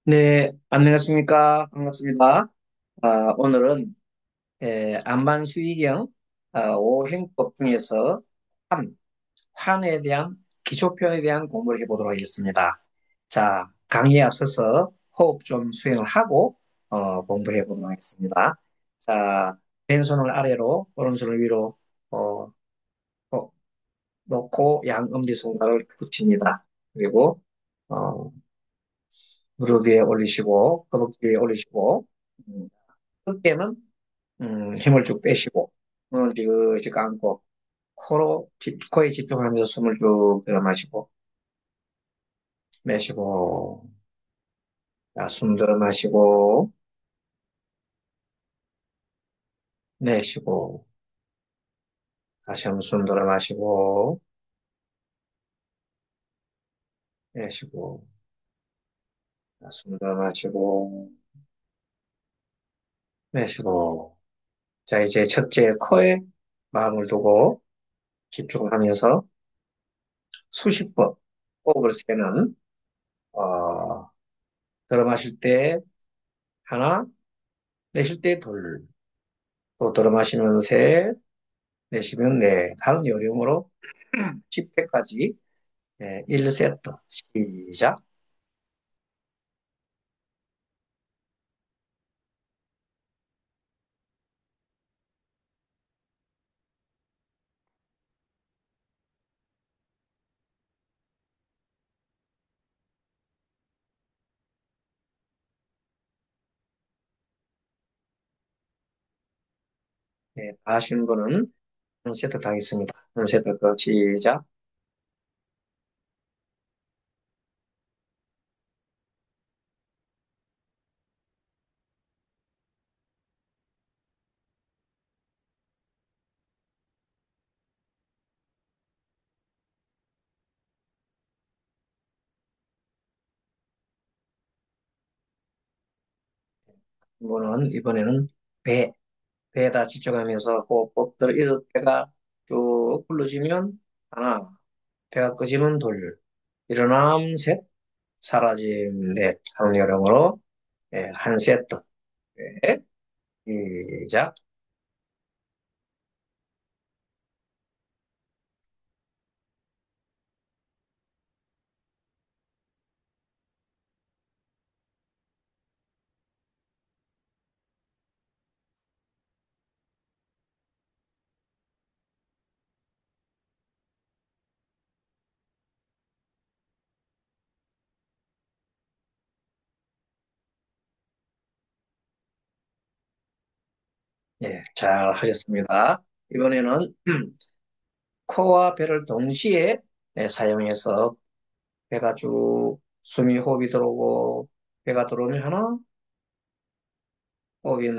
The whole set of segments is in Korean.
네, 안녕하십니까. 반갑습니다. 오늘은 안반수의경 오행법 중에서 환에 대한 기초편에 대한 공부를 해보도록 하겠습니다. 자, 강의에 앞서서 호흡 좀 수행을 하고 공부해 보도록 하겠습니다. 자, 왼손을 아래로 오른손을 위로 어, 어, 놓고 양 엄지손가락을 붙입니다. 그리고 어, 무릎 위에 올리시고 허벅지 위에 올리시고 음, 어깨는 힘을 쭉 빼시고 눈을 지그시 감고 코에 집중하면서 숨을 쭉 들어 마시고 내쉬고. 자, 숨 들어 마시고 내쉬고. 다시 한번 숨 들어 마시고 내쉬고. 자, 숨 들어 마시고 내쉬고. 자, 이제 첫째 코에 마음을 두고 집중하면서 수십 번 호흡을 세는 어, 들어 마실 때 하나, 내쉴 때 둘, 또 들어 마시면 셋, 내쉬면 넷. 다른 요령으로 10회까지 1세트 시작. 네, 다 하신 분은 한 세트 다 하겠습니다. 한 세트 더 시작. 이분은 이번에는 배, 배에다 집중하면서 호흡법들 이렇게 배가 쭉 불러지면 하나, 배가 꺼지면 둘, 일어남 셋, 사라짐 넷. 하는 요령으로 한 세트. 네, 시작. 예, 잘 하셨습니다. 이번에는 코와 배를 동시에 사용해서 배가 쭉 숨이 호흡이 들어오고 배가 들어오면 하나, 호흡이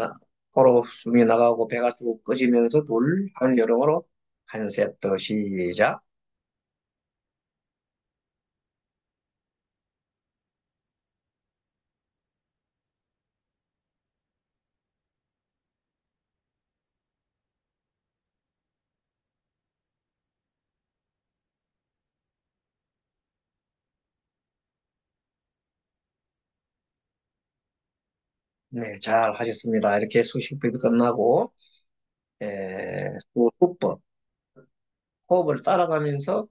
코로 숨이 나가고 배가 쭉 꺼지면서 둘 하는 요령으로 한 세트 시작. 네, 잘 하셨습니다. 이렇게 수십법이 끝나고 수법 호흡을 따라가면서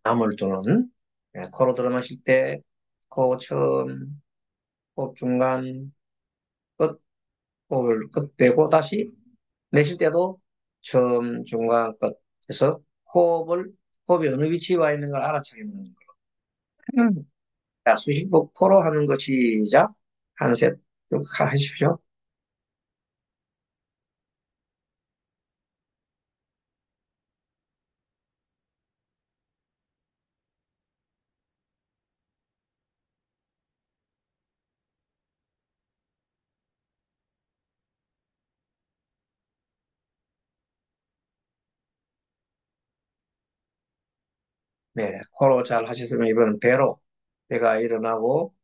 남을 두는 코로 들어 마실 때 코 처음, 호흡 중간, 끝, 호흡을 끝 빼고 다시 내쉴 때도 처음, 중간, 끝 해서 호흡이 어느 위치에 와 있는 걸 알아차리는 거예요. 자, 수십법 코로 하는 거 시작. 한 셋 쭉 하십시오. 네, 코로 잘 하셨으면 이번엔 배로 배가 일어나고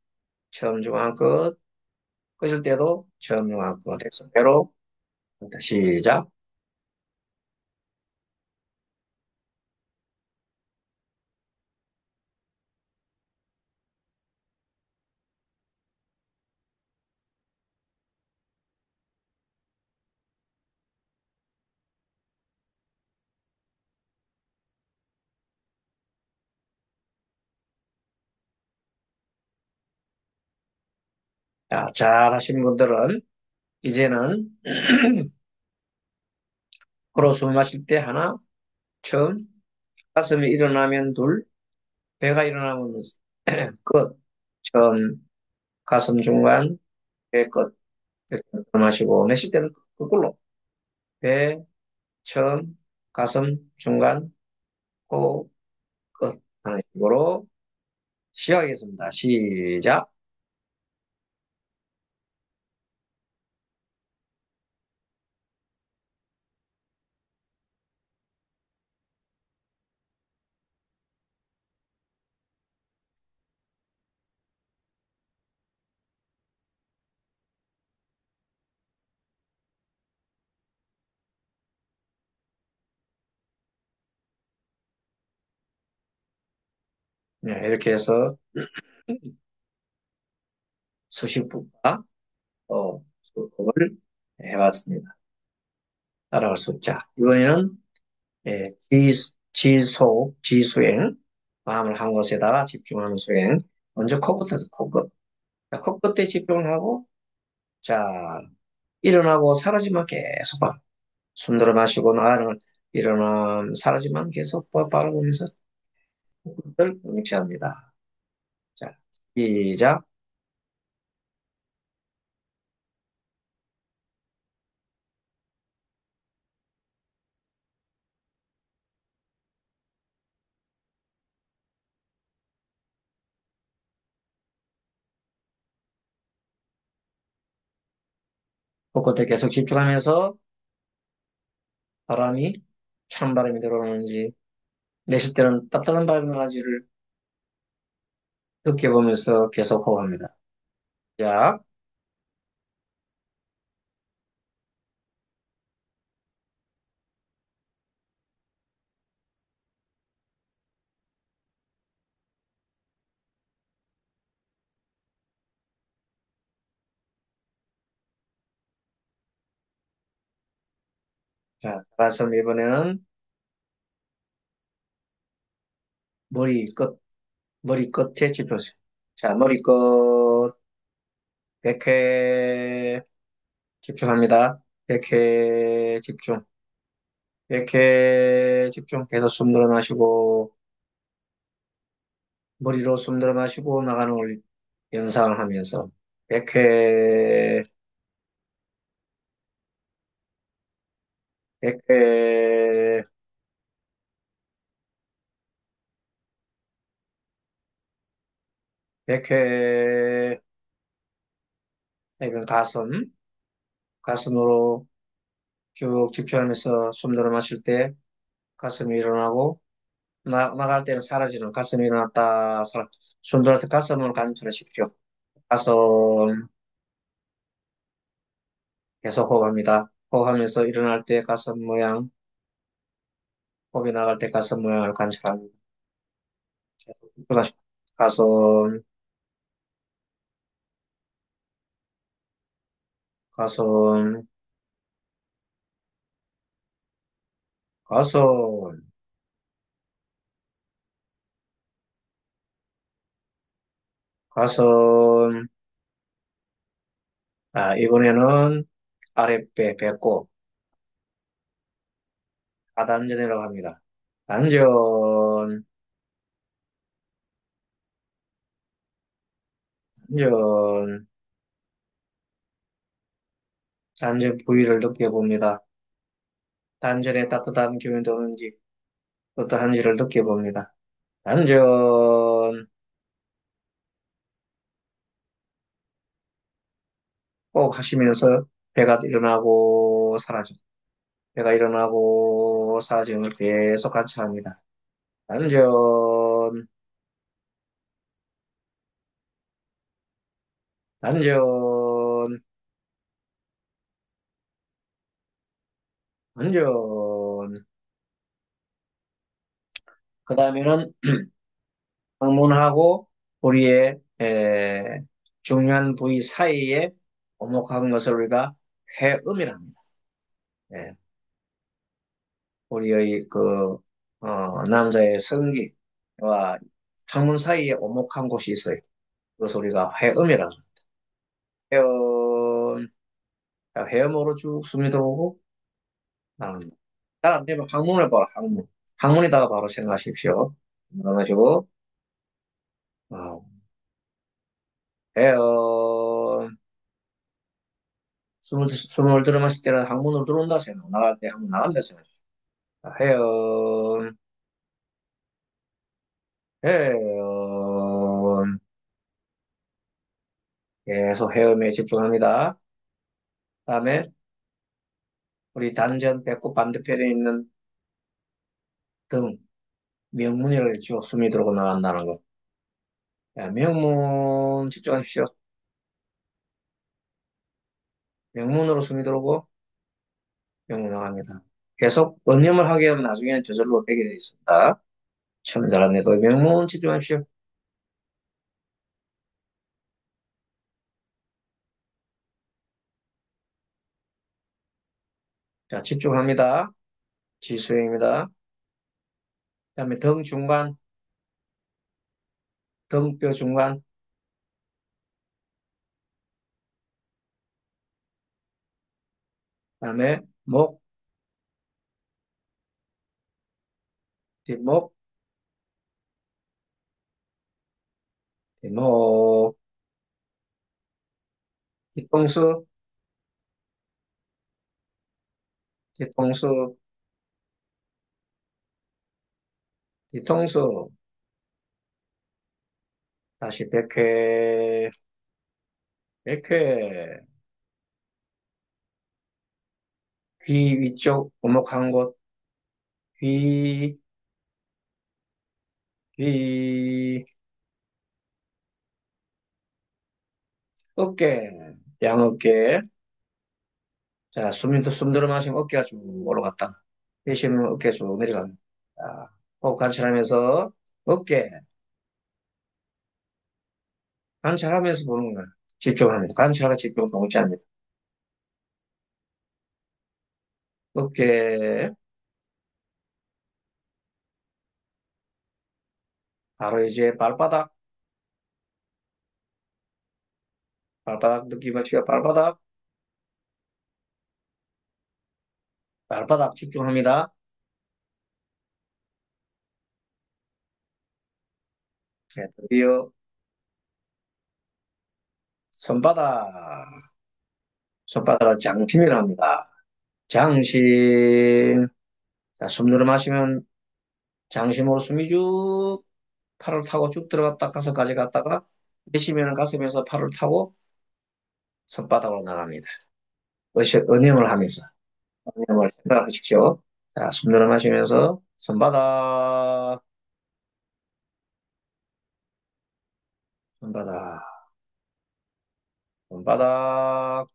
처음, 중간, 끝 끝일 때도 처음, 중간, 끝 해서 배로 시작. 자, 잘 하신 분들은 이제는 코로 숨 마실 때 하나, 처음, 가슴이 일어나면 둘, 배가 일어나면 끝, 처음, 가슴 중간, 배 끝. 이렇게 마시고, 내쉴 때는 거꾸로. 배, 처음, 가슴, 중간, 코, 끝. 하는 식으로 시작하겠습니다. 시작. 네, 이렇게 해서 수식부가 수업을 해봤습니다. 따라갈 숫자. 이번에는 지속, 지수행, 마음을 한 곳에다가 집중하는 수행. 먼저 코부터 코끝. 자, 코끝에 집중을 하고, 자, 일어나고 사라지만 계속 봐. 숨 들어 마시고 나가는 일어남 사라지만 계속 바라보면서 코끝을 응시합니다. 자, 시작. 코끝에 계속 집중하면서 바람이 찬바람이 들어오는지 내쉴 때는 따뜻한 바람이 나는지를 느껴보면서 계속 호흡합니다. 자, 자, 그래서 이번에는 머리 끝, 머리 끝에 집중하세요. 자, 머리 끝, 백회 집중합니다. 백회 집중. 백회 집중. 계속 숨 들어 마시고, 머리로 숨 들어 마시고 나가는 걸 연상을 하면서, 백회, 백회, 백회, 이건 가슴으로 쭉 집중하면서 숨 들어 마실 때 가슴이 일어나고, 나갈 때는 사라지는 가슴이 일어났다, 숨 들을 때 가슴을 간절하십시오. 가슴 계속 호흡합니다. 호흡하면서 일어날 때 가슴 모양, 호흡이 나갈 때 가슴 모양을 관찰합니다. 가슴, 가슴, 가슴, 가슴. 아, 이번에는 아랫배, 배꼽, 하단전이라고 합니다. 단전, 단전, 단전 부위를 느껴봅니다. 단전에 따뜻한 기운이 도는지 어떠한지를 느껴봅니다. 단전, 꼭 하시면서 배가 일어나고 사라져. 배가 일어나고 사라지는 걸 계속 관찰합니다. 단전, 단전, 단전. 그 다음에는 항문하고 우리의 중요한 부위 사이에 오목한 것을 우리가 회음이라 합니다. 예, 우리의 남자의 성기와 항문 사이에 오목한 곳이 있어요. 그것을 우리가 회음이라 합니다. 회원, 자, 회음으로 쭉 숨이 들어오고, 나옵니다. 잘안 되면 항문을 봐라, 항문. 항문에다가 바로 생각하십시오. 그러가지고, 어, 회원, 숨을 들어 마실 때는 항문으로 들어온다 생각, 나갈 때 항문 나간다 생각. 자, 회원, 회원, 계속 회음에 집중합니다. 다음에, 우리 단전 배꼽 반대편에 있는 등, 명문이라고 했죠. 숨이 들어오고 나간다는 거. 자, 명문 집중하십시오. 명문으로 숨이 들어오고, 명문 나갑니다. 계속 언념을 하게 하면 나중에는 저절로 되게 되어 있습니다. 처음 잘안해도 명문 집중하십시오. 자, 집중합니다. 지수행입니다. 그다음에 등 중간, 등뼈 중간, 그다음에 목, 뒷목, 뒷목, 뒤통수, 뒤통수, 뒤통수, 다시 백회, 백회, 귀 위쪽 오목한 곳, 귀, 귀, 어깨, 양어깨. 자, 숨 들어 마시면 어깨가 쭉 올라갔다. 내쉬면 어깨가 쭉 내려갑니다. 자, 호흡 관찰하면서 어깨, 관찰하면서 보는 거야. 집중합니다. 관찰과 집중 동시합니다. 어깨, 바로 이제 발바닥 느낌 맞추고 발바닥 집중합니다. 네, 드디어 손바닥, 손바닥을 장심이라 합니다. 장심. 자, 숨 들어 마시면 장심으로 숨이 쭉 팔을 타고 쭉 들어갔다 가슴까지 갔다가 내쉬면 가슴에서 팔을 타고 손바닥으로 나갑니다. 언념을 하면서 언념을 생각하십시오. 자, 숨 들어 마시면서 손바닥, 손바닥, 손바닥,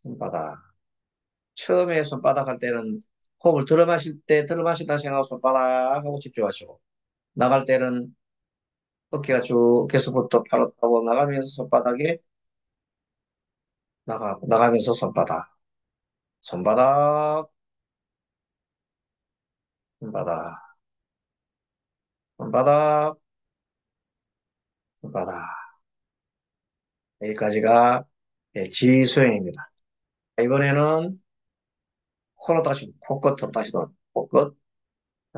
손바닥. 처음에 손바닥 할 때는 호흡을 들어 마실 때 들어 마신다 생각하고 손바닥 하고 집중하시고 나갈 때는 어깨가 쭉 어깨서부터 팔로 타고 나가면서 손바닥에 나가면서 손바닥, 손바닥, 손바닥, 손바닥, 손바닥. 여기까지가 지수행입니다. 이번에는 코로 다시 코끝으로 다시 돌아 코끝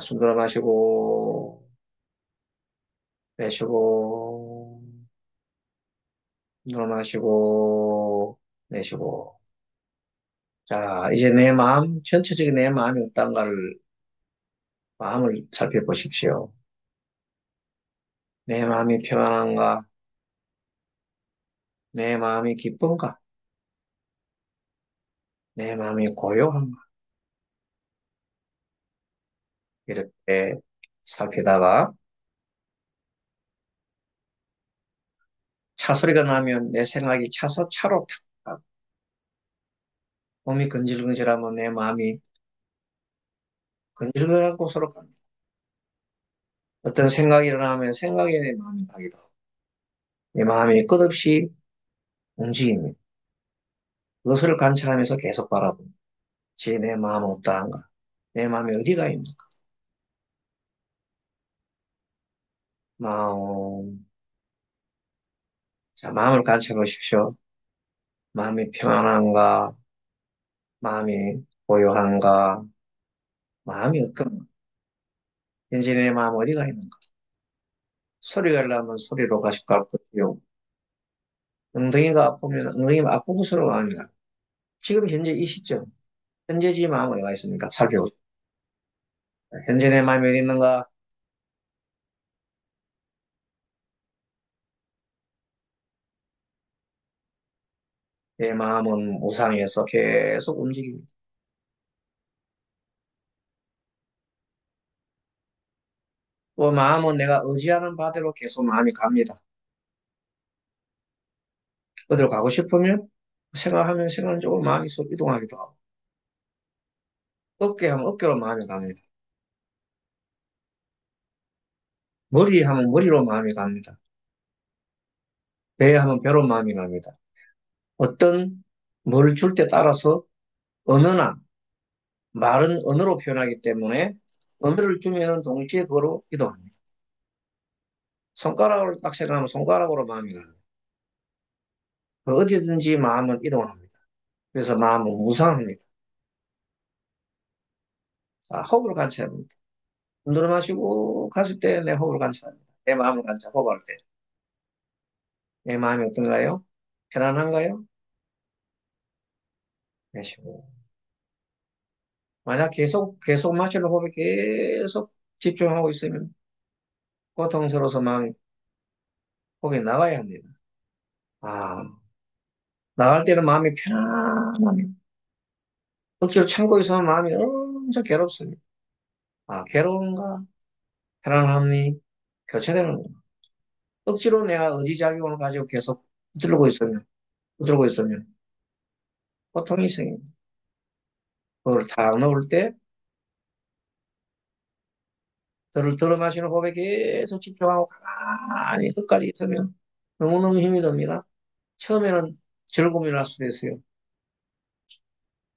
숨 들어 마시고 내쉬고 들어 마시고 내쉬고 자 이제 내 마음 전체적인 내 마음이 어떤가를 마음을 살펴보십시오. 내 마음이 평안한가? 내 마음이 기쁜가? 내 마음이 고요한가? 이렇게 살피다가 차 소리가 나면 내 생각이 차서 차로 탁 가고 몸이 근질근질하면 내 마음이 근질근질한 곳으로 갑니다. 어떤 생각이 일어나면 생각에 내 마음이 가기도 하고 내 마음이 끝없이 움직입니다. 그것을 관찰하면서 계속 바라봅니다. 내 마음은 어떠한가? 내 마음이 어디가 있는가? 마음, 자, 마음을 관찰해 보십시오. 마음이 평안한가, 마음이 고요한가, 마음이 어떤가. 현재 내 마음 어디가 있는가. 소리가 나면 소리로 가시고 갈 것이요. 엉덩이가 아프면 엉덩이가 아픈 곳으로 마음이 가. 지금 현재 이 시점, 현재 지 마음 어디가 있습니까? 살펴보죠. 현재 내 마음이 어디 있는가? 내 마음은 무상에서 계속 움직입니다. 또 마음은 내가 의지하는 바대로 계속 마음이 갑니다. 어디로 가고 싶으면 생각하면 생각은 조금 마음이 쏙 이동하기도 하고, 어깨 하면 어깨로 마음이 갑니다. 머리 하면 머리로 마음이 갑니다. 배 하면 배로 마음이 갑니다. 어떤 뭘 줄 때 따라서 언어나 말은 언어로 표현하기 때문에 언어를 주면 동시에 그거로 이동합니다. 손가락을 딱 생각하면 손가락으로 마음이 갑니다. 어디든지 마음은 이동합니다. 그래서 마음은 무상합니다. 아, 호흡을 관찰합니다. 들어 마시고 갔을 때 내 호흡을 관찰합니다. 내 마음을 호흡할 때. 내 마음이 어떤가요? 편안한가요? 내쉬고. 만약 계속 마시는 호흡에 계속 집중하고 있으면 고통스러워서 마음이, 호흡이 나가야 합니다. 아, 나갈 때는 마음이 편안하면, 억지로 참고 있으면 마음이 엄청 괴롭습니다. 아, 괴로운가? 편안함이 교체되는구나. 억지로 내가 의지작용을 가지고 계속 붙들고 있으면 고통이 생깁니다. 그걸 탁 놓을 때, 들어 마시는 호흡에 계속 집중하고 가만히 끝까지 있으면 너무너무 힘이 듭니다. 처음에는 즐거움이 날 수도 있어요.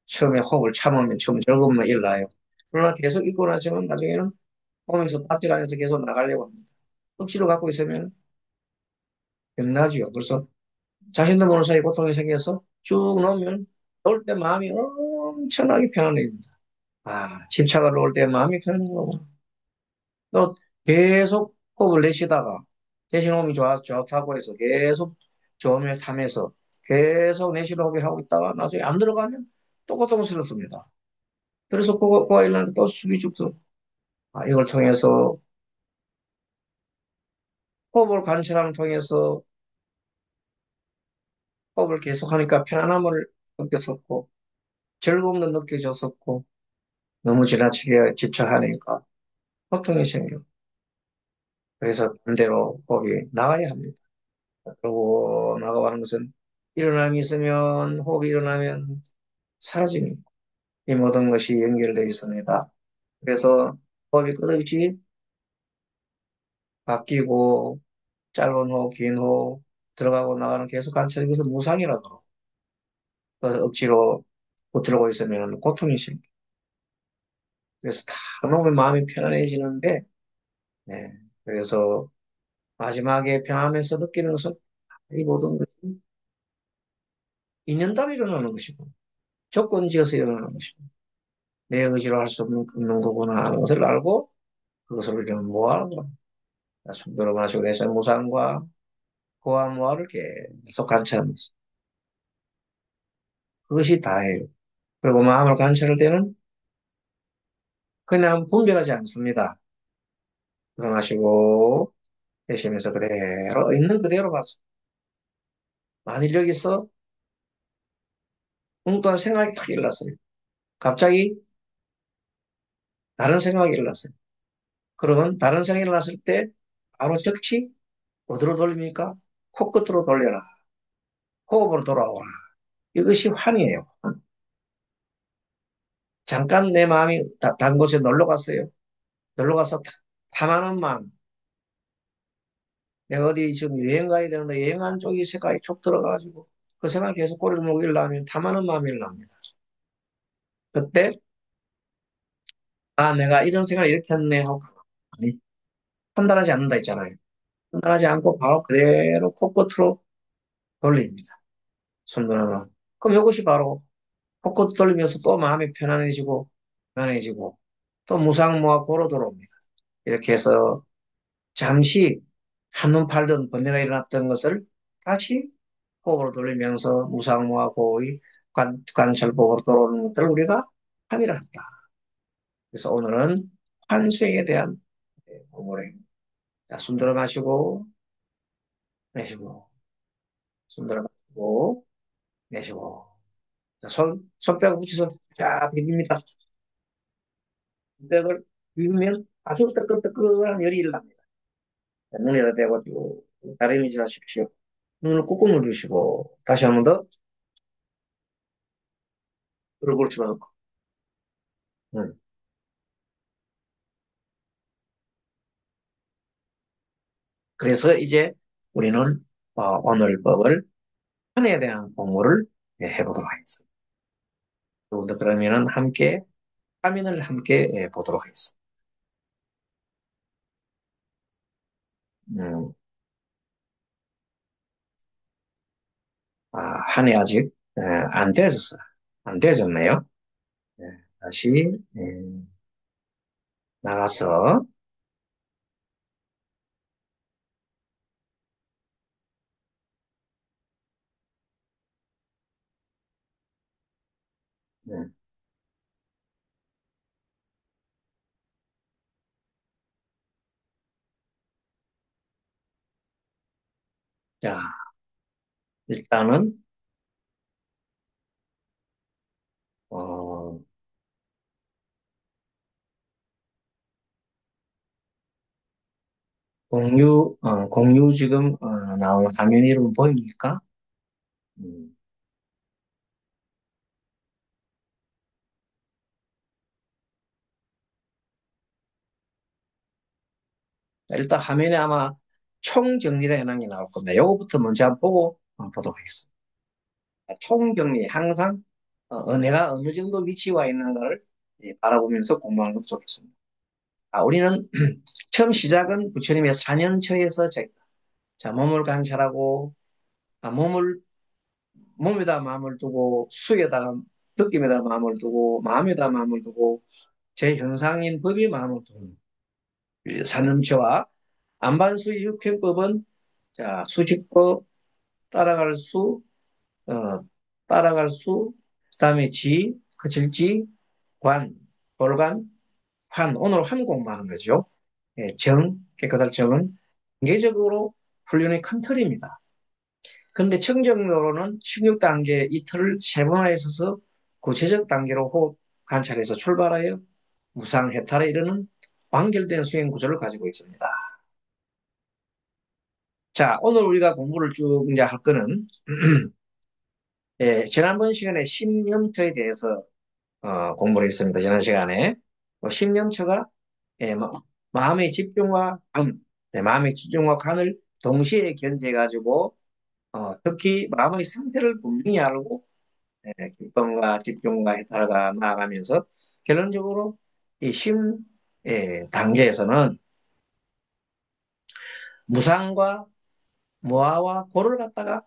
처음에 호흡을 참으면 처음 즐거움만 일나요. 그러나 계속 있고 나지만 나중에는 호흡에서 빠질 안에서 계속 나가려고 합니다. 억지로 갖고 있으면 병나지요. 그래서 자신도 모르는 사이에 고통이 생겨서 쭉 놓으면 놓을 때 마음이 엄청나게 편안해집니다. 아, 집착을 놓을 때 마음이 편안한 거고. 또 계속 호흡을 내쉬다가 대신 호흡이 좋다고 해서 계속 저음을 타면서 계속 내쉬는 호흡을 하고 있다가 나중에 안 들어가면 또 고통스럽습니다. 그래서 그거 일어나는데 또 숨이 죽도. 아, 이걸 통해서 호흡을 관찰함을 통해서 호흡을 계속하니까 편안함을 느꼈었고 즐거움도 느껴졌었고 너무 지나치게 집착하니까 고통이 생겨. 그래서 반대로 호흡이 나가야 합니다. 그리고 나가고 하는 것은 일어남이 있으면 호흡이 일어나면 사라집니다. 이 모든 것이 연결되어 있습니다. 그래서 호흡이 끝없이 바뀌고 짧은 호흡, 긴 호흡 들어가고 나가는 계속 관찰이 그래서 무상이라고. 그래서 억지로 붙들고 있으면 고통이 생겨. 그래서 다 놓으면 마음이 편안해지는데, 네. 그래서 마지막에 편하면서 느끼는 것은 이 모든 것이 인연 따라 일어나는 것이고, 조건지어서 일어나는 것이고, 내 의지로 할 수 없는 거구나 하는 것을 알고, 그것을 이제 모아하는 거야. 숨들어 마시고 내쉬 무상과 고와 무아를 계속 관찰하면서. 그것이 다예요. 그리고 마음을 관찰할 때는 그냥 분별하지 않습니다. 들어 마시고 내쉬면서 그대로, 있는 그대로 봤어. 만일 여기서 엉뚱한 생각이 탁 일어났어요. 갑자기 다른 생각이 일어났어요. 그러면 다른 생각이 일어났을 때 바로 즉시 어디로 돌립니까? 코끝으로 돌려라. 호흡으로 돌아오라. 이것이 환이에요. 잠깐 내 마음이 단 곳에 놀러 갔어요. 놀러 가서 탐하는 마음. 내가 어디 지금 여행 가야 되는데 여행한 쪽이 생각이 촉 들어가지고 그 생각 계속 꼬리를 물고 일어나면 탐하는 마음이 일어납니다. 그때 아 내가 이런 생각을 이렇게 했네 하고 가만히 판단하지 않는다 했잖아요. 판단하지 않고 바로 그대로 코끝으로 돌립니다. 순들어만. 그럼 이것이 바로 헛것 돌리면서 또 마음이 편안해지고, 편안해지고, 또 무상무화 고로 들어옵니다. 이렇게 해서 잠시 한눈 팔던 번뇌가 일어났던 것을 다시 호흡으로 돌리면서 무상무화 고의 관철법으로 돌아오는 것들을 우리가 환희를 한다. 그래서 오늘은 환수행에 대한 공부를 해봅니다. 자, 숨 들어 마시고, 내쉬고, 숨 들어 마시고, 내쉬고. 자, 손뼉을 붙여서 쫙 비빕니다. 손뼉을 비비면 아주 뜨끈뜨끈한 열이 일어납니다. 자, 눈에다 대고 쭉 다리미질 하십시오. 눈을 꾹꾹 누르시고, 다시 한 번 더, 얼굴 집어넣고. 음. 그래서 이제 우리는 오늘 법을 판에 대한 공부를 해보도록 하겠습니다. 여러분들 그러면은 함께 화면을 함께 보도록 하겠습니다. 음, 한해 아직 안 되어졌어요. 안 되어졌네요. 예, 다시 나가서 음, 자 일단은 어, 공유 지금 나온 화면 이름 보입니까? 음, 일단 화면에 아마 총 정리를 해놓은 게 나올 겁니다. 요거부터 먼저 한번 보고 보도록 하겠습니다. 총 정리 항상 내가 어느 정도 위치에 와 있는가를 바라보면서 공부하는 것도 좋겠습니다. 우리는 처음 시작은 부처님의 사년처에서 자, 몸을 관찰하고 몸을 몸에다 마음을 두고 수에다가 느낌에다 마음을 두고 마음에다 마음을 두고 제 형상인 법에 마음을 두는 사념처와 안반수 육행법은 자, 수직법 따라갈 수, 어, 따라갈 수, 그다음에 그칠지, 관, 볼관, 환. 오늘 환 공부하는 거죠. 예, 깨끗할 정은 단계적으로 훈련의 큰 틀입니다. 그런데 청정도로는 16단계 이 틀을 세분화해 있어서 구체적 단계로 호흡 관찰해서 출발하여 무상 해탈에 이르는 완결된 수행 구조를 가지고 있습니다. 자, 오늘 우리가 공부를 쭉 이제 할 거는 지난번 시간에 심념처에 대해서 공부를 했습니다. 지난 시간에 심념처가 예, 마음의 집중과 마음의 집중과 간을 동시에 견제해가지고 특히 마음의 상태를 분명히 알고 기쁨과 집중과 해탈과 나아가면서 결론적으로 이 단계에서는 무상과 무아와 고를 갖다가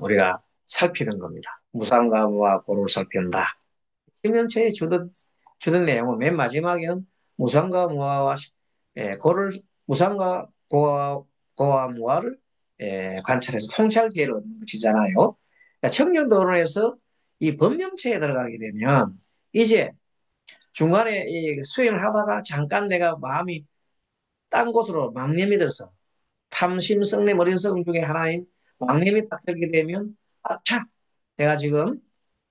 우리가 살피는 겁니다. 무상과 무아 고를 살핀다. 김영철이 주던 내용은 맨 마지막에는 무상과 무아와 고를 무상과 고와 무아를 관찰해서 통찰기회를 얻는 것이잖아요. 그러니까 청정도론에서 이 법령체에 들어가게 되면 이제 중간에 이 수행을 하다가 잠깐 내가 마음이 딴 곳으로 망념이 들어서 탐심, 성냄, 어린성 중에 하나인 망념이 딱 들게 되면 아차 내가 지금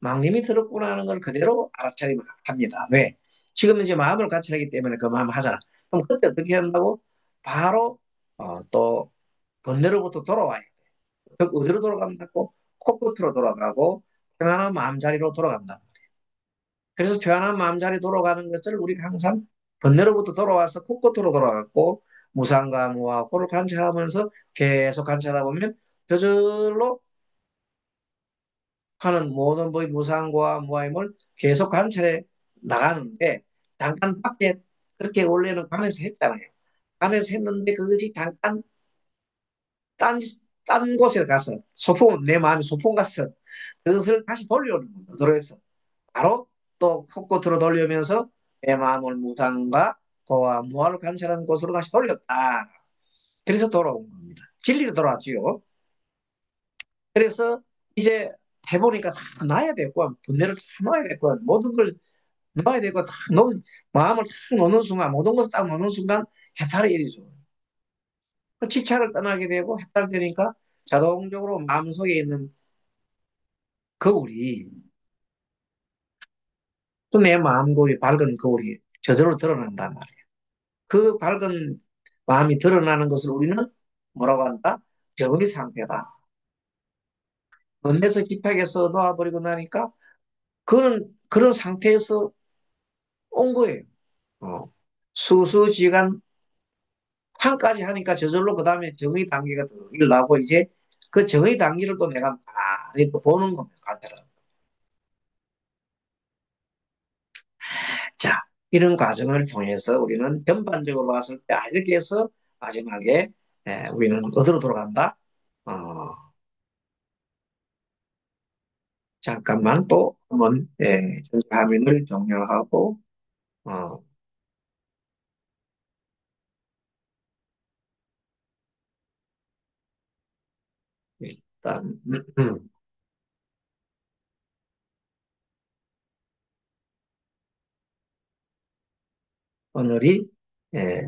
망님이 들었구나 하는 걸 그대로 알아차리면 합니다. 왜? 지금 이제 마음을 관찰하기 때문에 그 마음 하잖아. 그럼 그때 어떻게 한다고? 바로 또 번뇌로부터 돌아와야 돼. 어디로 돌아간다고? 코끝으로 돌아가고 평안한 마음자리로 돌아간다. 그래서 평안한 마음자리 돌아가는 것을 우리가 항상 번뇌로부터 돌아와서 코끝으로 돌아갔고 무상과 무와 고를 관찰하면서 계속 관찰하다 보면 저절로 하는 모든 법의 무상과 무아임을 계속 관찰해 나가는데 잠깐 밖에 그렇게 원래는 관에서 했잖아요. 관에서 했는데 그것이 잠깐 딴 딴 곳에 가서 내 마음이 소풍 가서 그것을 다시 돌려오는 겁니다. 들어서 바로 또 코끝으로 돌려면서 내 마음을 무상과 고와 무아를 관찰하는 곳으로 다시 돌렸다. 그래서 돌아온 겁니다. 진리로 돌아왔지요. 그래서 이제 해보니까 다 놔야 되고 분해를 다 놓아야 되고 모든 걸 놓아야 되고 다 마음을 다 놓는 순간 모든 것을 딱 놓는 순간 해탈의 일이죠. 그 집착을 떠나게 되고 해탈되니까 자동적으로 마음속에 있는 거울이 또 내 마음 거울이 밝은 거울이 저절로 드러난단 말이에요. 그 밝은 마음이 드러나는 것을 우리는 뭐라고 한다? 정의 상태다. 원에서 집착해서 놓아버리고 나니까 그런 상태에서 온 거예요. 어. 수수지간 판까지 하니까 저절로 그 다음에 정의 단계가 더 일어나고 이제 그 정의 단계를 또 내가 많이 또 보는 겁니다. 간단하게. 자, 이런 과정을 통해서 우리는 전반적으로 봤을 때 이렇게 해서 마지막에 우리는 어디로 돌아간다? 어, 잠깐만 또 한번 전체 화면을 종료하고 어, 일단 오늘이 예,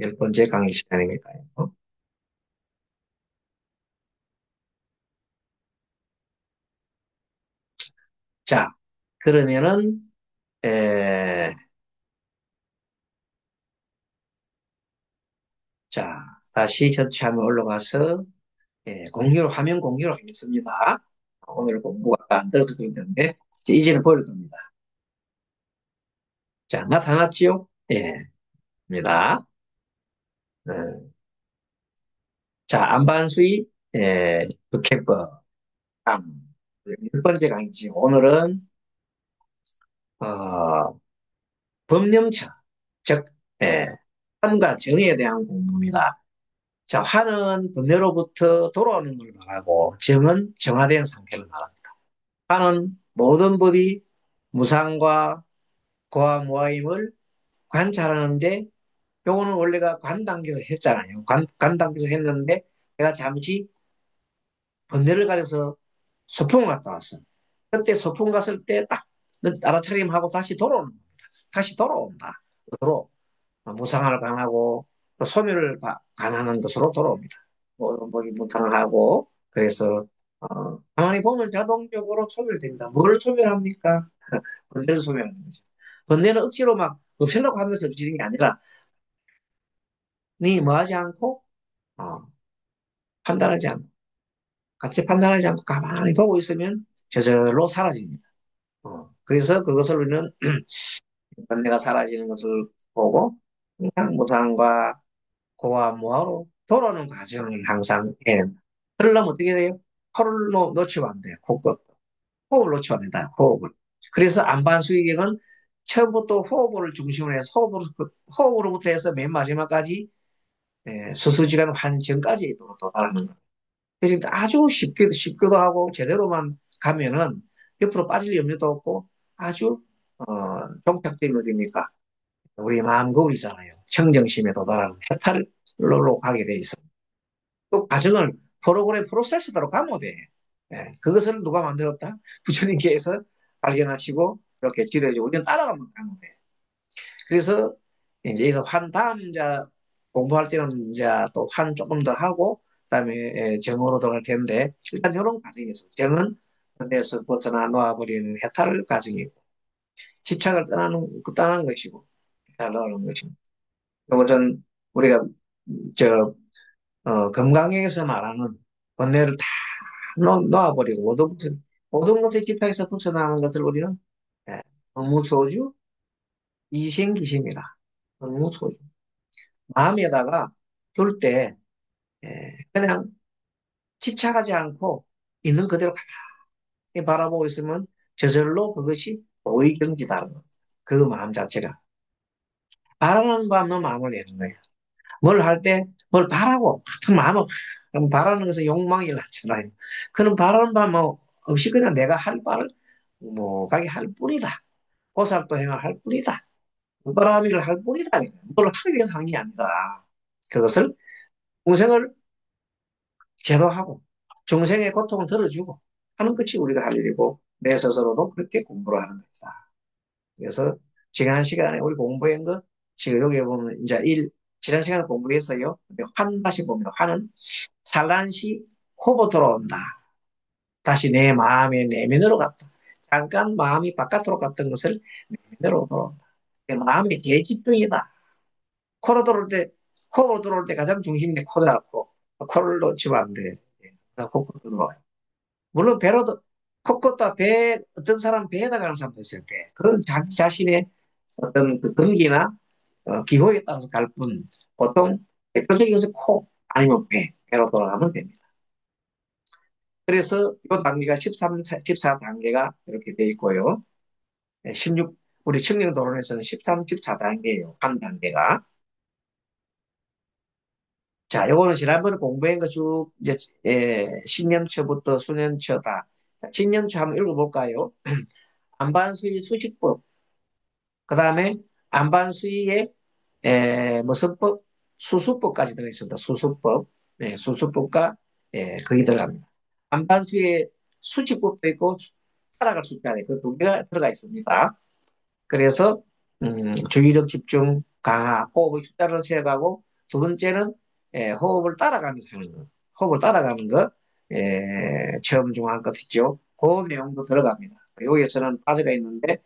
열 번째 강의 시간입니다. 자, 그러면은 에, 자 다시 전체 화면 올라가서 화면 공유를 하겠습니다. 오늘 공부가 안 돼서 그런데 이제는 보일 겁니다. 자, 나타났지요? 예, 입니다. 어, 자, 안반수의 북해법 열 번째 강의지. 오늘은 어, 법령처, 즉 환과 정의에 대한 공부입니다. 자, 환은 번뇌로부터 돌아오는 걸 말하고 정은 정화된 상태를 말합니다. 환은 모든 법이 무상과 고와 무아임을 관찰하는데 요거는 원래가 관 단계에서 했잖아요. 관 단계에서 했는데 내가 잠시 번뇌를 가져서 소풍을 갔다 왔어. 그때 소풍 갔을 때 딱 알아차림하고 다시 돌아오는 겁니다. 다시 돌아온다. 으로 무상을 관하고 또 소멸을 관하는 것으로 돌아옵니다. 뭐 무상을 하고 그래서 가만히 보면 자동적으로 소멸됩니다. 뭘 소멸합니까? 번뇌를 소멸하는 거죠. 번뇌는 억지로 막 없애려고 하면서 없애는 게 아니라 니 뭐하지 않고 어, 판단하지 않고 같이 판단하지 않고 가만히 보고 있으면 저절로 사라집니다. 그래서 그것을 우리는 번뇌가 사라지는 것을 보고 항상 무상과 고와 무하로 돌아오는 과정을 항상 해. 그러려면 어떻게 돼요? 코를 놓치면 안 돼요. 코끝. 호흡을 놓치면 안 된다. 호흡을. 그래서 안반수의경은 처음부터 호흡을 중심으로 해서 호흡으로부터 해서 맨 마지막까지 수수지간 환청까지 도달하는 거예요. 그래서 아주 쉽기도 하고 제대로만 가면은 옆으로 빠질 염려도 없고 아주 종착점이 어딥니까? 우리 마음 거울이잖아요. 청정심에 도달하는 해탈로 가게 돼 있어. 그 과정을 프로세스대로 가면 돼. 그것을 누가 만들었다? 부처님께서 발견하시고 이렇게 지도해주고 우리는 따라가면 가면 돼. 그래서 이제 여기서 환 다음 이제 공부할 때는 이제 또 환 조금 더 하고 그다음에 정으로 들어갈 텐데 일단 이런 과정에서 정은 에서 벗어나 놓아버리는 해탈 과정이고 집착을 떠나는 것이고 해탈을 넣는 것이고 이것은 우리가 저 건강에서 말하는 번뇌를 다 놓아버리고 모든 것에 집착해서 벗어나는 것을 우리는 의무소주 이생기심이라 의무소주 마음에다가 둘 때 그냥 집착하지 않고 있는 그대로 가만히 바라보고 있으면 저절로 그것이 오이경지다는 거. 그 마음 자체가 바라는 마음은 마음을 내는 거예요. 뭘 할 때, 뭘 바라고, 같은 마음을, 그럼 바라는 것은 욕망이 낳잖아요. 그런 바라는 바 뭐, 없이 그냥 내가 할 바를, 뭐, 가게 할 뿐이다. 보살도행을 할 뿐이다. 바라미를 할 뿐이다. 뭘 하기 위해서 하는 게 아니라, 그것을, 중생을 제도하고, 중생의 고통을 들어주고, 하는 것이 우리가 할 일이고, 내 스스로도 그렇게 공부를 하는 것이다. 그래서, 지난 시간에 우리 공부한 것, 지금 여기 보면, 이제 지난 시간에 공부했어요. 근데 환 다시 보면, 환은 산란시 호보 들어온다. 다시 내 마음의 내면으로 갔다. 잠깐 마음이 바깥으로 갔던 것을 내면으로 들어온다. 마음의 재집중이다. 코로 들어올 때, 호흡으로 들어올 때 가장 중심이 코 잡고, 코를 놓치면 안 돼. 코로 들어와요. 물론 배로도, 코끝과 배, 어떤 사람 배에다 가는 사람도 있어요, 배. 그런 자기 자신의 어떤 그 등기나 기호에 따라서 갈 뿐, 보통 대표적인 것은 코, 아니면 배로 돌아가면 됩니다. 그래서 이 단계가 13, 14단계가 이렇게 돼 있고요. 16, 우리 청량도론에서는 13, 14단계예요. 한 단계가. 자, 요거는 지난번에 공부한 거 쭉, 이제, 신념처부터 수념처다. 자, 신념처 한번 읽어볼까요? 안반수의 수식법, 그 다음에 안반수의, 무슨 법? 수수법까지 들어있습니다. 수수법. 네, 수수법과, 거기 들어갑니다. 안반수의 수식법도 있고, 따라갈 숫자에 그 두 개가 들어가 있습니다. 그래서 주의력 집중 강화, 호흡의 숫자를 세어가고 두 번째는 호흡을 따라가면서 하는 것. 호흡을 따라가는 것, 처음 중요한 것 있죠. 그 내용도 들어갑니다. 여기에서는 빠져가 있는데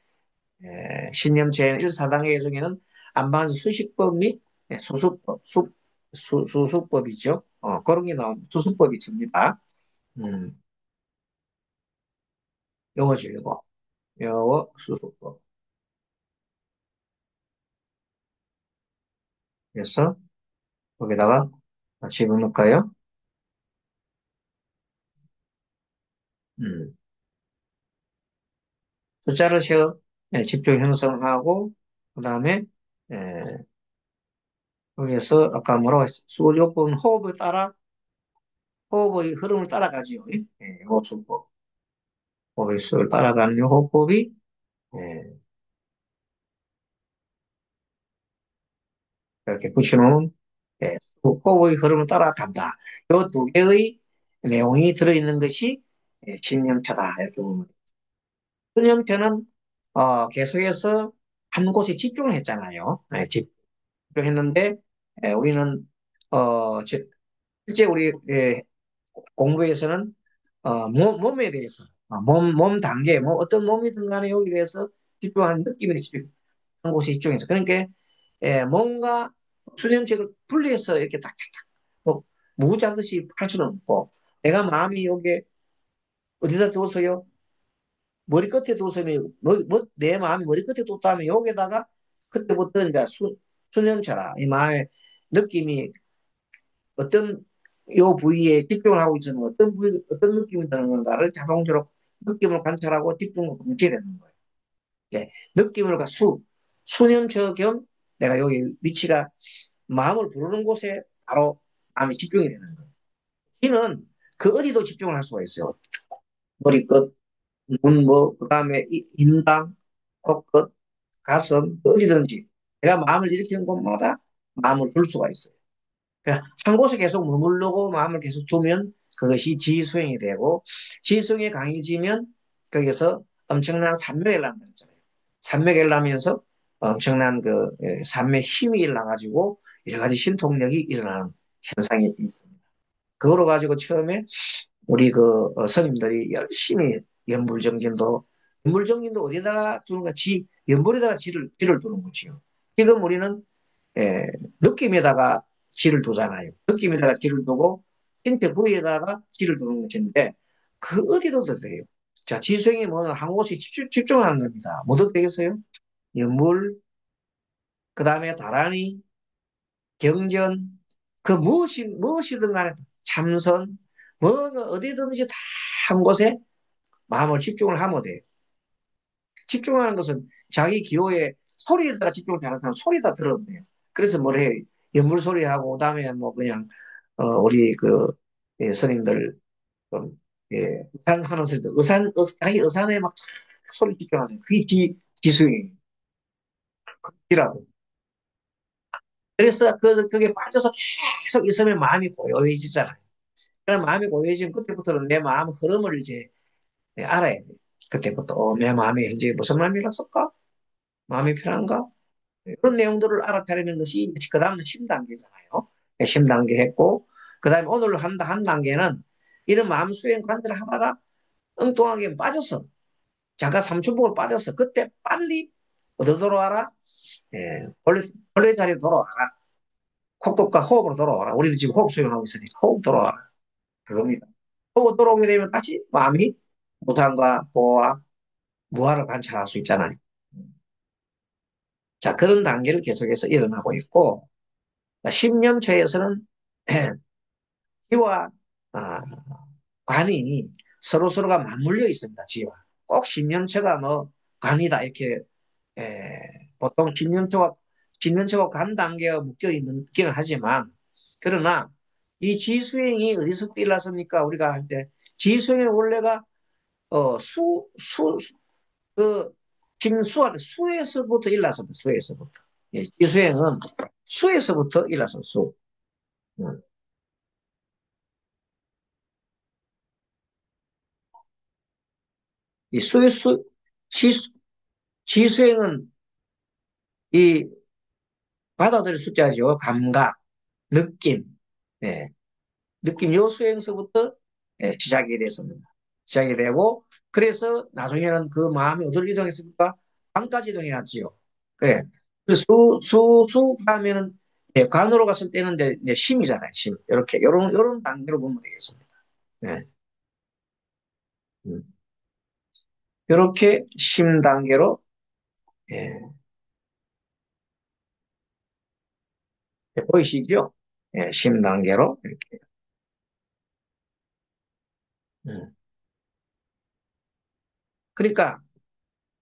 신념체인 1사단계 중에는 안반수 수식법 및 수수법, 수수법이죠. 그런 게 나옵니다. 수수법이 있습니다. 음, 요거죠, 요거. 요거 수수법. 그래서 거기다가 집어넣을까요? 음. 숫자를 세어 집중 형성하고 그다음에 여기에서 아까 뭐라고 수요법은 호흡을 따라 호흡의 흐름을 따라가지요. 호흡법 호흡의 수를 따라가는 이 호흡법이 예, 이렇게 붙여놓은 호흡의 흐름을 따라간다. 이 두 개의 내용이 들어있는 것이 신념체다 이렇게 보면 돼요. 신념체는 계속해서 한 곳에 집중을 했잖아요. 집중했는데 우리는 실제 우리 공부에서는 몸에 대해서 몸 단계 뭐 어떤 몸이든 간에 여기 대해서 집중하는 느낌에 집중한 곳에 집중해서 그러니까 몸과 수념책을 분리해서 이렇게 딱딱딱 뭐 무자듯이 할 수는 없고 내가 마음이 여기에 어디다 뒀어요? 머리 끝에 뒀으면 내 마음이 머리 끝에 뒀다면 여기다가 그때부터 이제 수념처라 이 마음의 느낌이 어떤 요 부위에 집중을 하고 있으면 어떤 부위, 어떤 느낌이 드는 건가를 자동적으로 느낌을 관찰하고 집중을 뭉치게 되는 거예요. 예, 느낌을 수념처 겸 내가 여기 위치가 마음을 부르는 곳에 바로 마음이 집중이 되는 거예요. 이는 그 어디도 집중을 할 수가 있어요. 머리끝, 그 다음에 인당, 코끝, 가슴, 어디든지 내가 마음을 일으키는 곳마다 마음을 둘 수가 있어요. 그러니까 한 곳에 계속 머무르고 마음을 계속 두면 그것이 지수행이 되고 지수행이 강해지면 거기서 엄청난 산맥을 난다 했잖아요. 산맥을 나면서 엄청난 그 산맥 힘이 일어나가지고 여러 가지 신통력이 일어나는 현상이 있습니다. 그거로 가지고 처음에 우리 그 스님들이 열심히 연불정진도 어디다가 두는 가 연불에다가 지를 두는 거지요. 지금 우리는 예, 느낌에다가 질을 두잖아요. 느낌에다가 질을 두고 힌트 부위에다가 질을 두는 것인데 그 어디도 돼요. 자, 지수행이 뭐는 한 곳에 집중하는 겁니다. 뭐도 되겠어요? 연물, 그 다음에 다란이, 경전, 그 무엇이든 간에 참선, 뭐 어디든지 다 한 곳에 마음을 집중을 하면 돼요. 집중하는 것은 자기 기호에 소리에다가 집중을 잘하는 사람 소리다 들으면 돼요. 그래서 뭘 해요? 연물 소리하고 그다음에 뭐 그냥 우리 그 예, 스님들 좀 예, 의산하는 소리도 자기 의산에 막 소리 집중하세요. 그게 기수행이라고. 그래서 그게 빠져서 계속 있으면 마음이 고요해지잖아요. 그럼 마음이 고요해지면 그때부터는 내 마음 흐름을 이제 알아야 돼요. 그때부터 내 마음이 현재 무슨 마음이 났을까? 마음이 편한가? 그런 내용들을 알아차리는 것이 그 다음은 10단계잖아요. 10단계 했고 그 다음에 오늘 한 단계는 이런 마음 수행 관대를 하다가 엉뚱하게 빠졌어. 잠깐 삼춘복을 빠졌어. 그때 빨리 어디로 돌아와라? 예, 원래 자리로 돌아와라. 콧구과 호흡으로 돌아와라. 우리는 지금 호흡 수행하고 있으니까 호흡 돌아와라. 그겁니다. 호흡 돌아오게 되면 다시 마음이 무상과 보호와 무아를 관찰할 수 있잖아요. 자, 그런 단계를 계속해서 일어나고 있고, 십념처에서는 지와 아, 관이 서로서로가 맞물려 있습니다. 지와. 꼭 십념처가 뭐 관이다 이렇게 보통 진년초가 간 단계가 묶여 있기는 하지만 그러나 이 지수행이 어디서 일어났습니까? 우리가 할 때 지수행의 원래가 그 짐수할 때 수에서부터 일어났습니다. 수에서부터. 예, 지수행은 수에서부터 일어났습니다. 수. 음. 이 지, 지수행은 이 받아들일 숫자죠. 감각, 느낌, 예, 느낌 요 수행서부터 시작이 됐습니다. 시작이 되고 그래서 나중에는 그 마음이 어디로 이동했습니까? 관까지 이동해왔지요. 그래. 수 하면은 관으로 갔을 때는 이제 심이잖아요. 심. 이렇게 요런 단계로 보면 되겠습니다. 네. 음. 이렇게 심 단계로 예, 보이시죠? 예, 심 단계로 이렇게. 음. 그러니까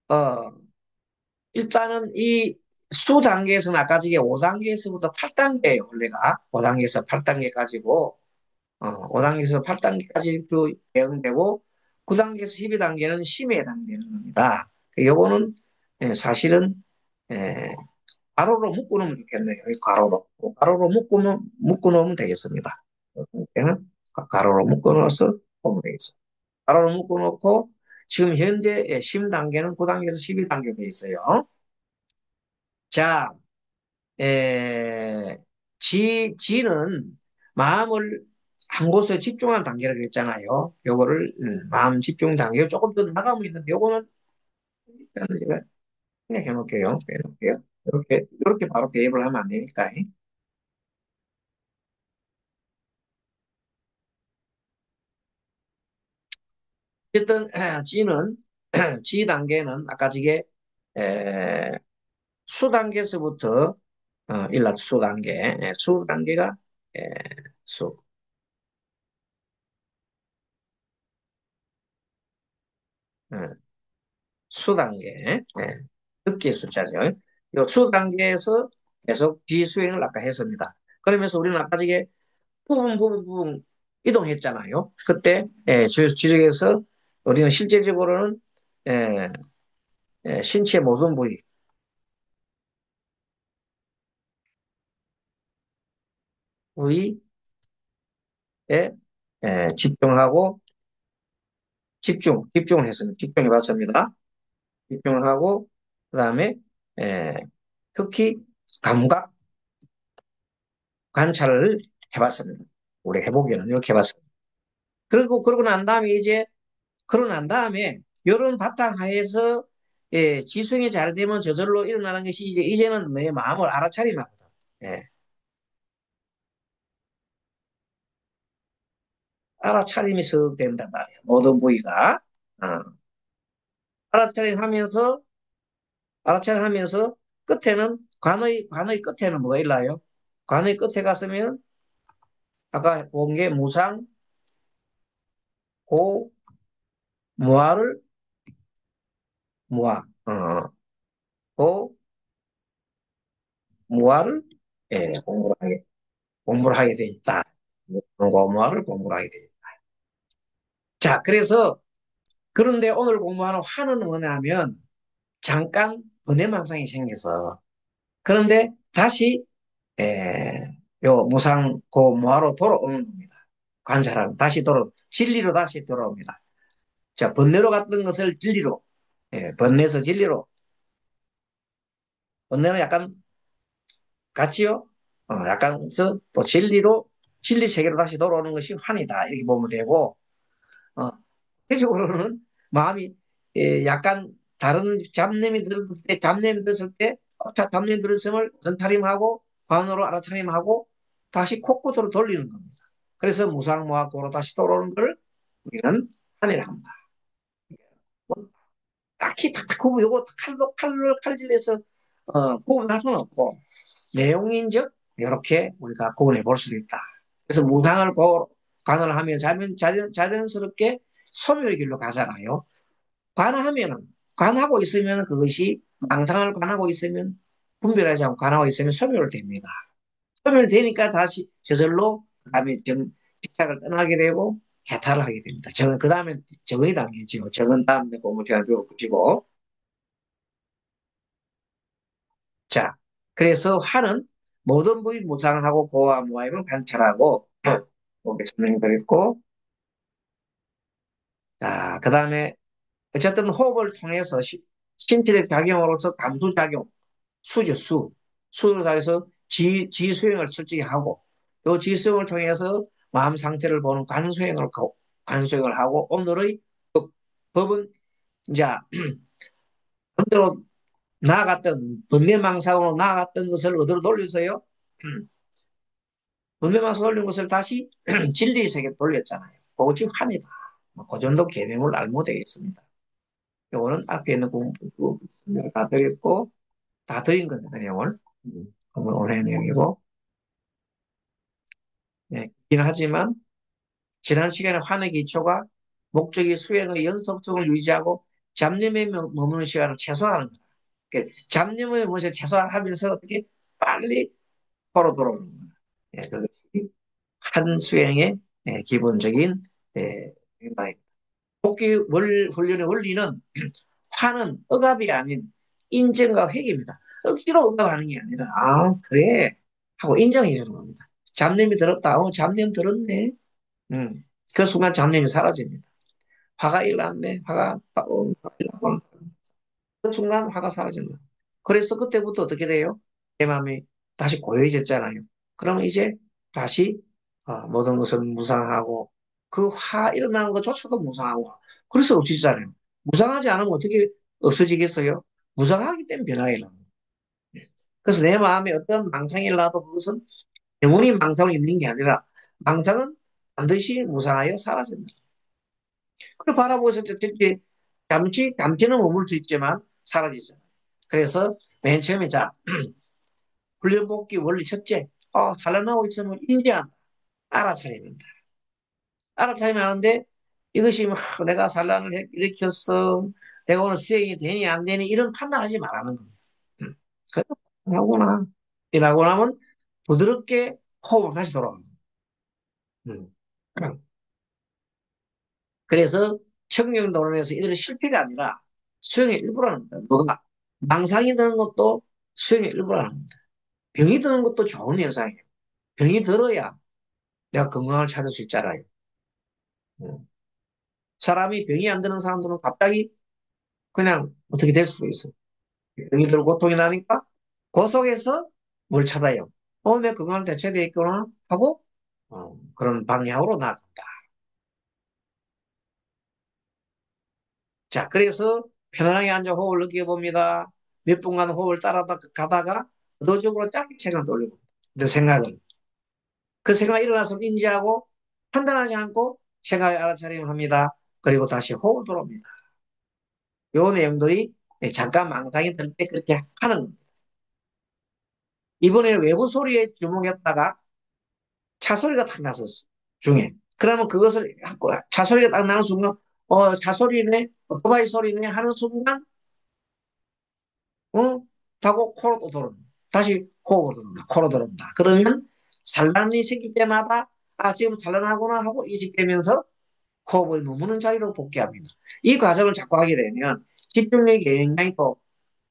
어 일단은 이 수 단계에서는 아까 저게 5단계에서부터 8단계예요, 원래가. 5단계에서 8단계까지고, 5단계에서 8단계까지 그 대응되고, 9단계에서 12단계는 심의에 해당되는 겁니다. 요거는 사실은 에, 가로로 묶어놓으면 좋겠네요. 가로로 묶어놓으면 되겠습니다. 는 가로로 묶어놓아서 보면 되겠습니다. 가로로 묶어놓고, 지금 현재 심 단계는 9단계에서 11단계로 되어 있어요. 자, 에, 지는 마음을 한 곳에 집중하는 단계를 그랬잖아요. 요거를, 마음 집중 단계 조금 더 나가면 있는데, 요거는 일단은 제가 그냥 해놓을게요. 이렇게 바로 대입을 하면 안 되니까. 어쨌든, 지는, 지 단계는 아까 저게, 에, 수 단계에서부터, 일라 수 단계, 수 단계가, 에, 수, 어, 수 단계, 듣기의 숫자죠. 이 수 단계에서 계속 비수행을 아까 했습니다. 그러면서 우리는 아까 저게 부분 이동했잖아요. 그때 지적에서 우리는 실제적으로는 에, 신체 모든 부위에 집중하고 집중을 했습니다. 집중해 봤습니다. 집중을 하고 그다음에 에, 특히 감각 관찰을 해봤습니다. 우리 해보기는 이렇게 해봤습니다. 그러고 난 다음에 이런 바탕하에서 지성이 잘 되면 저절로 일어나는 것이 이제는 내 마음을 알아차리면 하거든. 예, 알아차림이 썩 된단 말이야. 모든 부위가. 어, 알아차림하면서 알아차림하면서 끝에는 관의 끝에는 뭐가 일나요? 관의 끝에 갔으면 아까 본 게 무상, 고, 무아를 무아, 고, 무아를 공부를 하게 돼 있다. 고무화를 공부를 하게 돼 있다. 자, 그래서 그런데 오늘 공부하는 화는 뭐냐면 잠깐 번외망상이 생겨서 그런데 다시 에, 요 무상 고무화로 돌아오는 겁니다. 관찰하면 다시 진리로 다시 돌아옵니다. 자, 번뇌로 갔던 것을 진리로, 번뇌에서 진리로, 번뇌는 약간 같지요? 약간 또 진리로, 진리 세계로 다시 돌아오는 것이 환이다. 이렇게 보면 되고, 어, 대적으로는 마음이 약간 다른 잡념이 들었을 때, 잡념이 들었음을 전타림하고, 관으로 알아차림하고, 다시 코끝으로 돌리는 겁니다. 그래서 무상무학고로 다시 돌아오는 걸 우리는 환이라 합니다. 뭐 딱히 탁탁 구분, 요거 칼질해서 구분할 수는 없고, 내용인즉 이렇게 우리가 구분해 볼 수도 있다. 그래서 무상을 관을 하면 자연스럽게 소멸의 길로 가잖아요. 관하면은 관하고 있으면 그것이 망상을 관하고 있으면 분별하지 않고 관하고 있으면 소멸됩니다. 소멸되니까 다시 저절로 그다음에 집착을 떠나게 되고 해탈을 하게 됩니다. 그 다음에 정의 단계죠. 정은 다음에 공부 잘 배워보시고 자, 그래서 화는 모든 부위 무상하고 고와 무아임을 관찰하고 목에 설명드렸고 자, 그 다음에 어쨌든 호흡을 통해서 신체적 작용으로서 감수작용, 수죠, 수. 수를 다해서 지수행을 솔직히 하고 또 지수행을 통해서 마음 상태를 보는 관수행을 하고 오늘의 법은 이제 본대로 나아갔던 번뇌망상으로 나아갔던 것을 어디로 돌려서요? 번뇌망상 돌린 것을 다시 진리의 세계로 돌렸잖아요. 그거 지금 합니다. 그 정도 개념을 알면 되겠습니다. 요거는 앞에 있는 공부 다 드렸고 다 드린 겁니다. 내용을. 오늘 내용이고 네, 이긴 하지만 지난 시간에 환의 기초가 목적이 수행의 연속성을 유지하고 잡념에 머무는 시간을 최소화하는 거예요. 잡념의 무엇을 최소화하면서 어떻게 빨리 바로 돌아오는 거예요. 예, 그것이 한 수행의 기본적인 생각입니다. 복귀 훈련의 원리는 화는 억압이 아닌 인정과 회개입니다. 억지로 억압하는 게 아니라 아 그래 하고 인정해 주는 겁니다. 잡념이 들었다. 잡념 들었네. 음. 그 순간 잡념이 사라집니다. 화가 일어났네. 화가 일어나고 그 순간 화가 사라진다. 그래서 그때부터 어떻게 돼요? 내 마음이 다시 고요해졌잖아요. 그러면 이제 다시 모든 것을 무상하고 그 화 일어나는 것조차도 무상하고 그래서 없어지잖아요. 무상하지 않으면 어떻게 없어지겠어요? 무상하기 때문에 변화가 일어나는 거예요. 그래서 내 마음에 어떤 망상이 일어나도 그것은 영원히 망상을 있는 게 아니라 망상은 반드시 무상하여 사라집니다. 그걸 바라보면서 잠시는 머물 수 있지만 사라지잖아요. 그래서 맨 처음에 훈련 복귀 원리 첫째, 산란하고 있으면 인지한다. 알아차리는다. 알아차리면 하는데 이것이 내가 산란을 일으켰어. 내가 오늘 수행이 되니 안 되니 이런 판단하지 말라는 겁니다. 음. 그래서 하구나. 이라고 나면 부드럽게 호흡을 다시 돌아옵니다. 음. 그래서 청렴도론에서 이들은 실패가 아니라 수행의 일부라는 거예요. 뭐가? 망상이 드는 것도 수행의 일부라는 겁니다. 병이 드는 것도 좋은 현상이에요. 병이 들어야 내가 건강을 찾을 수 있잖아요. 음. 사람이 병이 안 드는 사람들은 갑자기 그냥 어떻게 될 수도 있어. 병이 들고 고통이 나니까 그 속에서 뭘 찾아요. 내 건강을 대체되어 있구나 하고 그런 방향으로 나간다. 자, 그래서 편안하게 앉아 호흡을 느껴봅니다. 몇 분간 호흡을 따라가다가 의도적으로 짧게 체력을 돌리고 내 생각을 그 생각이 일어나서 인지하고 판단하지 않고 생각에 알아차림합니다. 그리고 다시 호흡을 돌아옵니다. 요 내용들이 잠깐 망상이 들 때 그렇게 하는 겁니다. 이번에 외부 소리에 주목했다가 차 소리가 탁 났었어. 중에. 그러면 그것을 차 소리가 딱 나는 순간 차 소리네, 오토바이 소리네 하는 순간 하고 코로 또 돌아. 다시 호흡으로 들어온다. 코로 들어온다. 그러면 산란이 생길 때마다 아, 지금 산란하구나 하고 인식되면서 호흡을 머무는 자리로 복귀합니다. 이 과정을 자꾸 하게 되면 집중력이 굉장히 또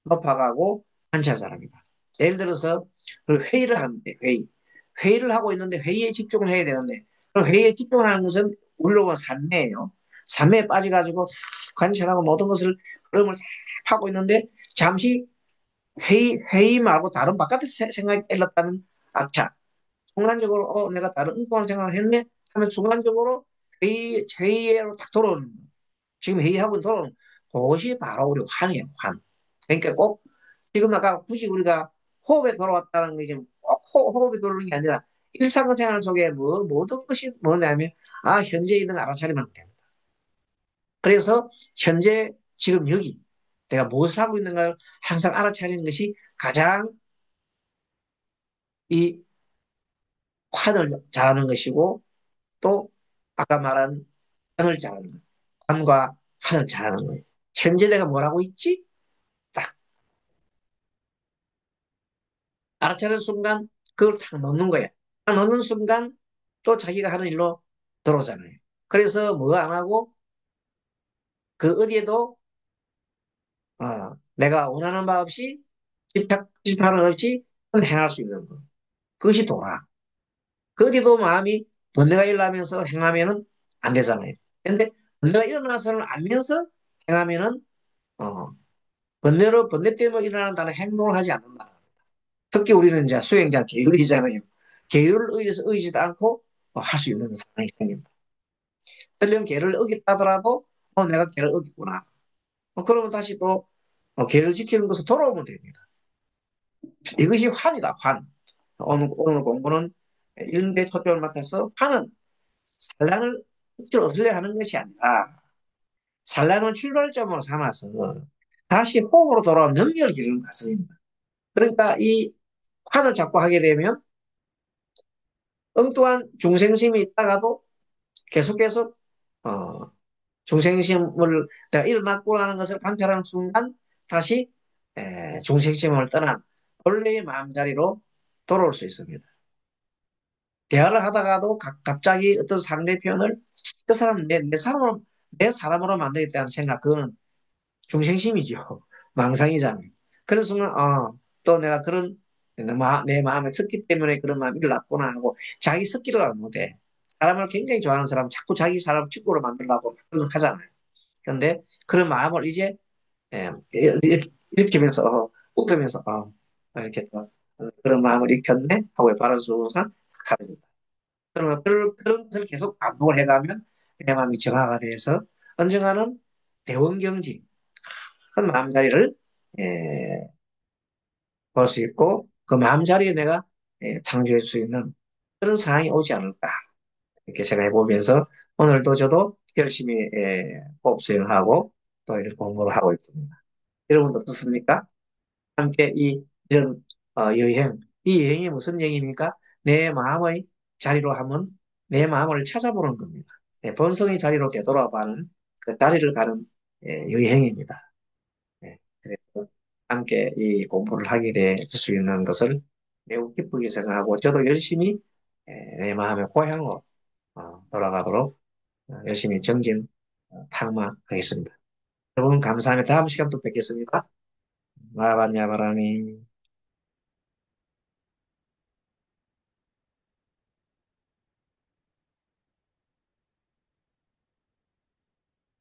높아가고 관찰 잘합니다. 예를 들어서 그 회의를 하는데 회의를 하고 있는데 회의에 집중을 해야 되는데 그 회의에 집중을 하는 것은 우리로는 삼매예요. 삼매에 빠져가지고 관찰하고 모든 것을 흐름을 다 파고 있는데 잠시 회의 말고 다른 바깥의 생각이 일렀다면 아차 순간적으로 내가 다른 엉뚱한 생각을 했네 하면 순간적으로 회의로 딱 돌아오는 거예요. 지금 회의하고 돌아오는 그것이 바로 우리 환이에요. 환. 그러니까 꼭 지금 아까 굳이 우리가 호흡에 돌아왔다는 게 지금 꼭 호흡에 돌아오는 게 아니라 일상생활 속에 모든 것이 뭐냐면 현재 있는 알아차리면 됩니다. 그래서 현재 지금 여기 내가 무엇을 하고 있는가를 항상 알아차리는 것이 가장 이 환을 잘하는 것이고 또 아까 말한 환을 잘하는 것. 환과 환을 잘하는 거예요. 현재 내가 뭘 하고 있지? 딱 알아차리는 순간 그걸 탁 넣는 거야. 딱 넣는 순간 또 자기가 하는 일로 들어오잖아요. 그래서 뭐 안 하고 그 어디에도 내가 원하는 바 없이 집착하는 없이 행할 수 있는 거. 그것이 도라. 그 어디도 마음이 번뇌가 일어나면서 행하면은 안 되잖아요. 근데 번뇌가 일어나서는 알면서 행하면은 어, 번뇌 때문에 일어나는 다른 행동을 하지 않는다. 특히 우리는 이제 수행자 계율이잖아요. 계율을 의지도 않고 할 수 있는 상황이 생깁니다. 설령 계를 어겼다더라도 내가 계를 어겼구나. 그러면 다시 또 계를 지키는 것으로 돌아오면 됩니다. 이것이 환이다, 환. 오늘 공부는 이런 데 초점을 맞춰서 환은 산란을 억지로 없애려 하는 것이 아니라 산란을 출발점으로 삼아서 다시 호흡으로 돌아온 능력을 기르는 과정입니다. 그러니까 이 환을 자꾸 하게 되면 엉뚱한 중생심이 있다가도 계속 어, 중생심을 내가 일어났구나 하는 것을 관찰하는 순간 다시 중생심을 떠난 본래의 마음자리로 돌아올 수 있습니다. 대화를 하다가도 갑자기 어떤 상대편을 그 사람 내 사람으로 만들겠다는 생각 그거는 중생심이죠. 망상이잖아요. 그런 순간 또 내가 그런 내 마음에 섞기 때문에 그런 마음이 일어났구나 하고 자기 섞기를 안 못해. 사람을 굉장히 좋아하는 사람 자꾸 자기 사람 축구로 만들려고 하잖아요. 그런데 그런 마음을 이제 이렇게 하면서 웃으면서 이렇게 또 그런 마음을 익혔네 하고 바른 수고상 사라진다. 그러면 그런 것을 계속 반복을 해가면 내 마음이 정화가 돼서 언젠가는 대원경지 큰 마음자리를 볼 수 있고 그 마음자리에 내가 창조할 수 있는 그런 상황이 오지 않을까 이렇게 생각해 보면서 오늘도 저도 열심히 호흡 수행하고 또 이렇게 공부를 하고 있습니다. 여러분도 어떻습니까? 함께 이런 이 여행이 무슨 여행입니까? 내 마음의 자리로 하면 내 마음을 찾아보는 겁니다. 본성의 자리로 되돌아가는 그 다리를 가는 여행입니다. 그래서 함께 이 공부를 하게 될 수 있는 것을 매우 기쁘게 생각하고 저도 열심히 내 마음의 고향으로 돌아가도록 열심히 정진 탁마하겠습니다. 여러분 감사합니다. 다음 시간 또 뵙겠습니다. 마반야바라미